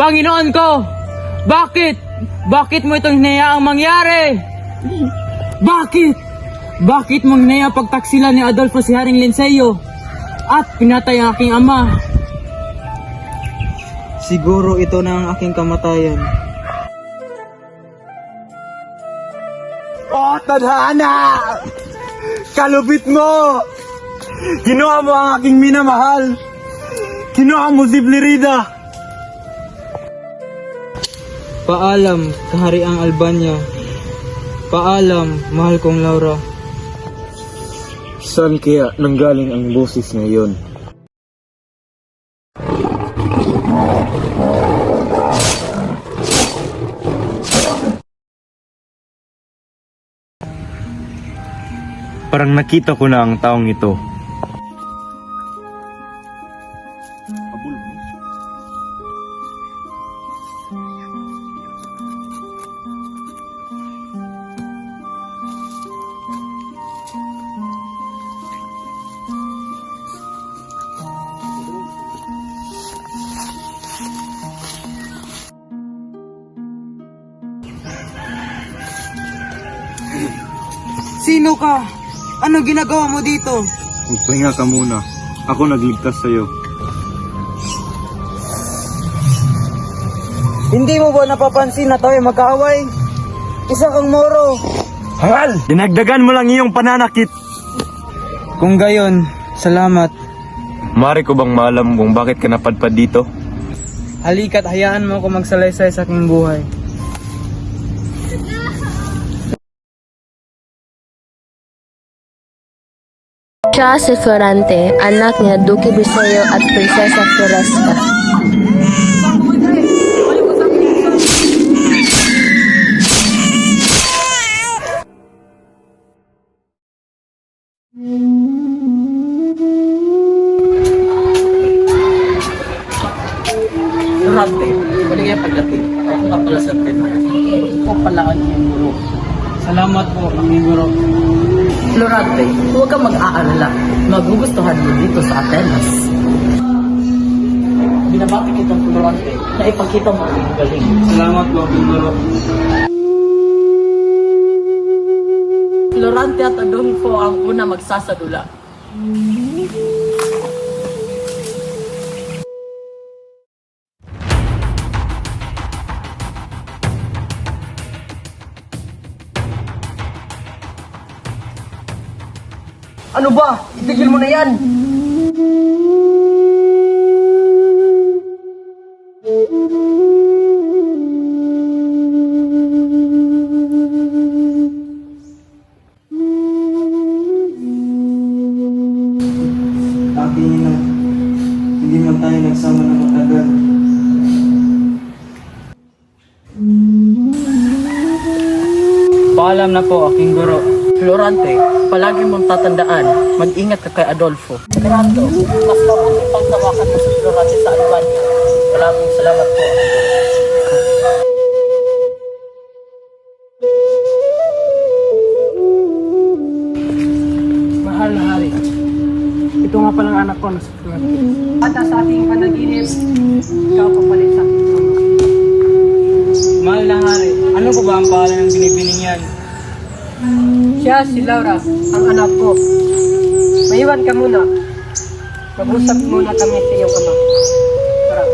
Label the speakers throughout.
Speaker 1: Panginoon ko! Bakit? Bakit mo itong hinayaang mangyari? Bakit? Bakit mo hinayaang pagtaksilan ni Adolfo si Haring Linceyo at pinatay ang aking ama?
Speaker 2: Siguro ito na ang aking kamatayan.
Speaker 3: Oh, tadhana! Kalupit mo! Kinuha mo ang aking minamahal! Kinuha mo si Blirida!
Speaker 2: Paalam, kahariang Albania. Paalam, mahal kong Laura.
Speaker 3: Saan kaya nanggaling ang boses ngayon? Parang nakita ko na ang taong ito.
Speaker 2: Sino ka? Ano ginagawa mo dito?
Speaker 3: Magpahinga ka muna. Ako nagligtas sa'yo.
Speaker 2: Hindi mo ba napapansin na tayo magkaaway? Isa kang Moro.
Speaker 3: Hangal! Dinagdagan mo lang iyong pananakit.
Speaker 2: Kung gayon, salamat.
Speaker 3: Mari ko bang maalam kung bakit ka napadpad dito?
Speaker 2: Halika't hayaan mo ako magsalaysay sa aking buhay.
Speaker 4: Siya si Florante, anak niya Duque Briseño at Prinsesa Floresca.
Speaker 1: Florante, maligay pagdating. Ako nga pala sa atin. Ako pala ang iyong guro.
Speaker 2: Salamat po, aming guro.
Speaker 1: Florante, huwag kang mag-aalala. Magugustuhan mo dito sa Atenas. Binabati kitang Florante na ipakita mo ang iyong galing.
Speaker 2: Salamat po, aming guro.
Speaker 1: Florante at Adolfo ang una magsasadula. Ano ba? Itigil mo na yan!
Speaker 2: Aking ina, hindi man tayo nagsama ng matagal. Paalam na po, aking guro.
Speaker 1: Florante, palagi mong tatandaan, mag-ingat ka kay Adolfo. Fernando, mas mabuti pang tawakan mo si Florante sa Albania. Maraming salamat po.
Speaker 2: Mahal na hari. Ito nga palang anak ko na si Florante. At sa ating panaginip, ikaw papalit sa aking trono. Mahal na hari, ano ko ba ang pangalan ng binibining yan?
Speaker 5: Siya si Laura, ang anak ko. Maiwan ka muna. Mag-usap muna kami sa iyong ama. Tara.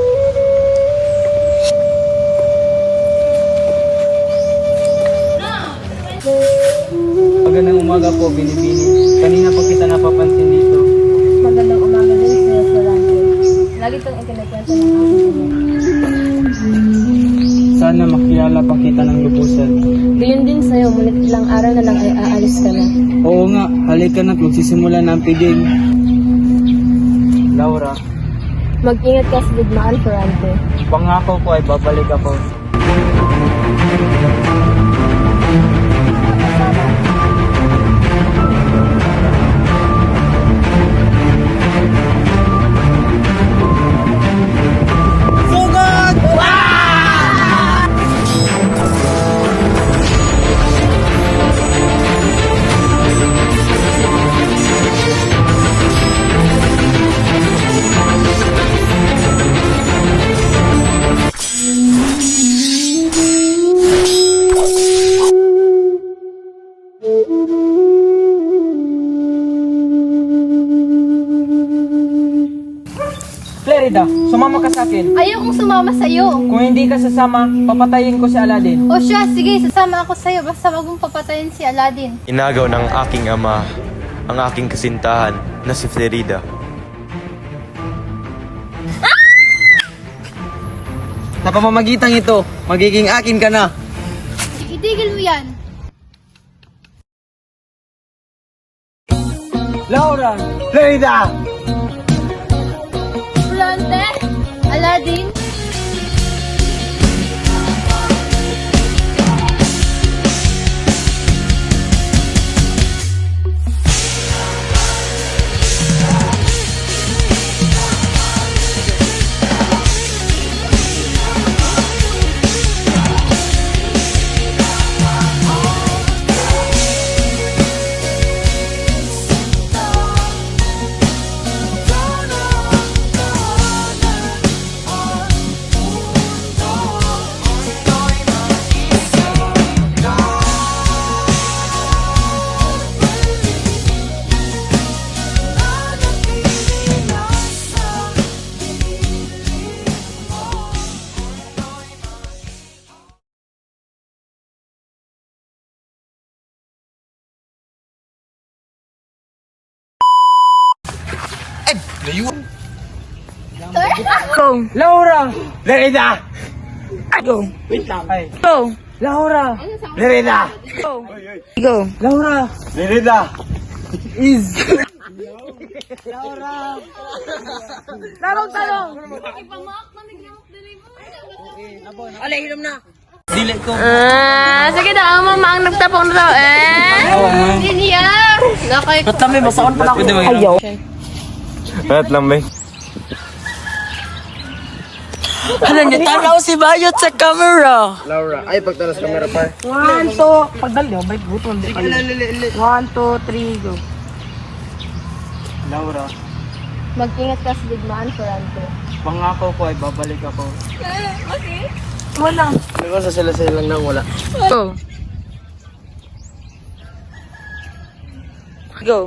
Speaker 2: Magandang umaga po, Binibini. Kanina pa kita napapansin dito.
Speaker 4: Magandang umaga din sa Florante. Lagi kang ikinakwento ng aking ina.
Speaker 2: Sana makilala pa kita ng lubusan.
Speaker 4: Gayon din sa'yo, ngunit ilang araw na lang ay aalis ka na.
Speaker 2: Oo nga, halika na't magsisimula na ang piging. Laura,
Speaker 4: Mag-ingat ka sa digmaan, Florante.
Speaker 2: pangako ko ay babalik ako.
Speaker 1: Flerida, sumama ka sa akin.
Speaker 6: Ayokong sumama sa'yo.
Speaker 1: Kung hindi ka sasama, papatayin ko si Aladdin.
Speaker 6: O siya, sige, sasama ako sa'yo. Basta wag mong papatayin si Aladdin.
Speaker 3: Inagaw ng aking ama ang aking kasintahan na si Flerida.
Speaker 2: Sa pamamagitan ito, magiging akin ka na.
Speaker 6: Itigil mo yan.
Speaker 1: Laura!
Speaker 3: Flerida!
Speaker 6: Florante, Aladdin.
Speaker 1: Laura!
Speaker 3: Flerida!
Speaker 1: Wait lang. Ay.
Speaker 4: Go!
Speaker 1: Laura!
Speaker 3: Flerida!
Speaker 4: Go!
Speaker 1: Laura!
Speaker 3: Flerida!
Speaker 1: Is... Dili ko.
Speaker 4: Sige na, ang mama ang nagtapong na to,
Speaker 6: Hindi niya. Nakay ko.
Speaker 1: Kami, masaon pa ako.
Speaker 4: Ayaw.
Speaker 3: At lang, may.
Speaker 1: Hala niya, tanaw si Bayot sa camera.
Speaker 2: Laura, ay pagtalas camera pa.
Speaker 1: 1, 2, pagdali, oh, bait buton. 1, 2, 3, go.
Speaker 2: Laura,
Speaker 6: Mag-ingat ka sa digmaan, Florante.
Speaker 2: pangako ko ay babalik ako.
Speaker 1: Wala.
Speaker 2: Ano sa sila lang na wala.
Speaker 4: Go! Go!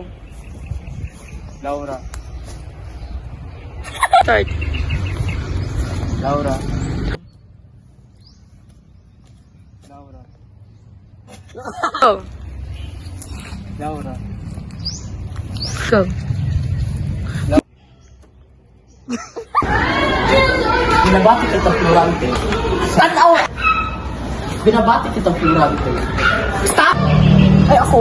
Speaker 2: Laura,
Speaker 4: Start!
Speaker 2: Laura. Laura,
Speaker 4: Go!
Speaker 2: Laura.
Speaker 4: Go!
Speaker 1: Binabati kita Florante. Binabati kita Florante. Stop! Ay, ako?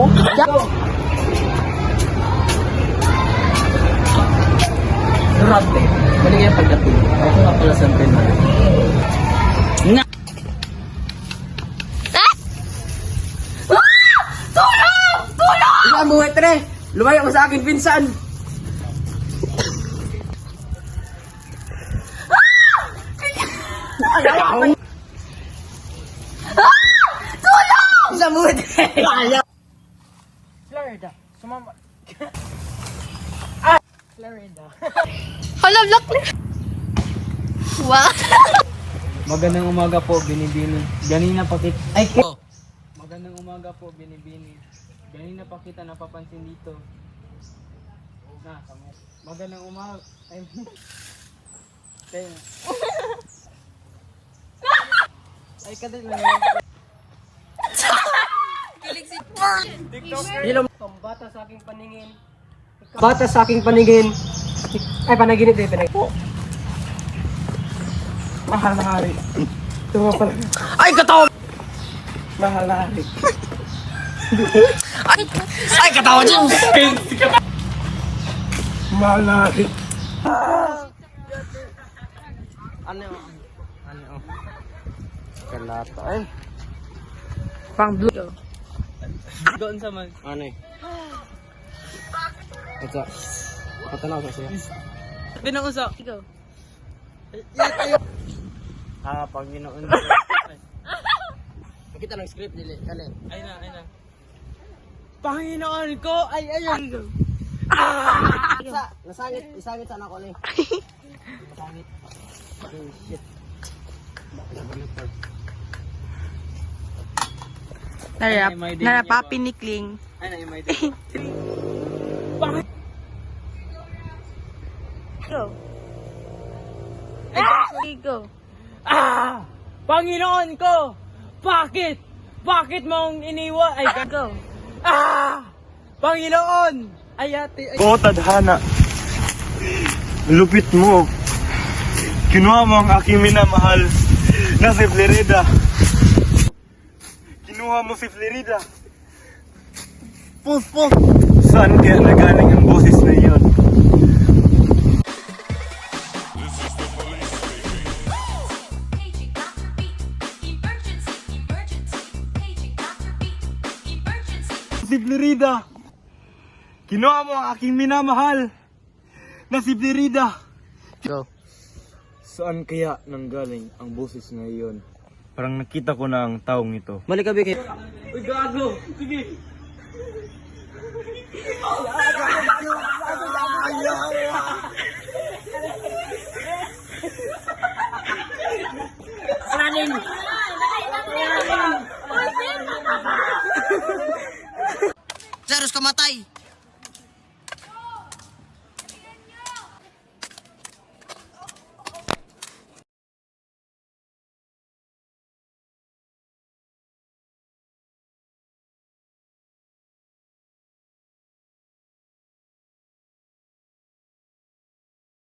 Speaker 1: Florante, mali kaya pagdating. Ako nga pala sa akin. Na!
Speaker 2: Isang buhay tre! Lumayo ka sa akin, pinsan! Isang buhay tre!
Speaker 1: Florida, sumama. Florida.
Speaker 6: Hala, block na. Wow.
Speaker 2: Magandang umaga po, Binibini. Ganina pa kita... Ay, Magandang umaga po, Binibini. Ganina pa kita napapansin dito. Magandang umaga... Ay, Kaya... Ay, kadali lang. Hello, bata sa aking paningin. Bata sa aking paningin. Ay, panaginip eh, panaginip. Mahal na hari. Ito nga pala. Ay, katawa! Mahal na hari. Ay, katawa dyan! Mahal na hari. Ano yun? Ano yun? Kalata eh.
Speaker 4: Pang blue. Go!
Speaker 2: Doon sa man. Ano eh? Ito. Patanaw sa siya.
Speaker 1: Binauso.
Speaker 4: Go!
Speaker 2: Ah, Panginoon. Kita ng script dili. Kali.
Speaker 1: Ay na. Panginoon ko, ay ayun.
Speaker 2: Nasangit. Isangit sana ako ni. Nasangit. Oh, shit.
Speaker 4: Nara papi nikling.
Speaker 2: Ay, na-imay dito.
Speaker 4: Go!
Speaker 1: Panginoon ko! Bakit? Bakit mong iniwan? Ay, gago. Panginoon! Ay, ate. Ay.
Speaker 3: Oo, tadhana. Lupit mo. Kinuha mo ang aking minamahal na si Florida. Kinuha mo si Florida. Pus! Saan kaya nagaling ang boses na iyon?
Speaker 7: Paging Dr. Beat. Emergency, emergency. Paging Dr. Beat. Emergency.
Speaker 3: Si Florida. Kinuha mo ang aking minamahal na si Florida.
Speaker 1: Go.
Speaker 3: Saan kaya nanggaling ang boses na iyon? Parang nakita ko na ang taong ito.
Speaker 2: Balik ka, Bikit.
Speaker 1: Uy, gago. Sige.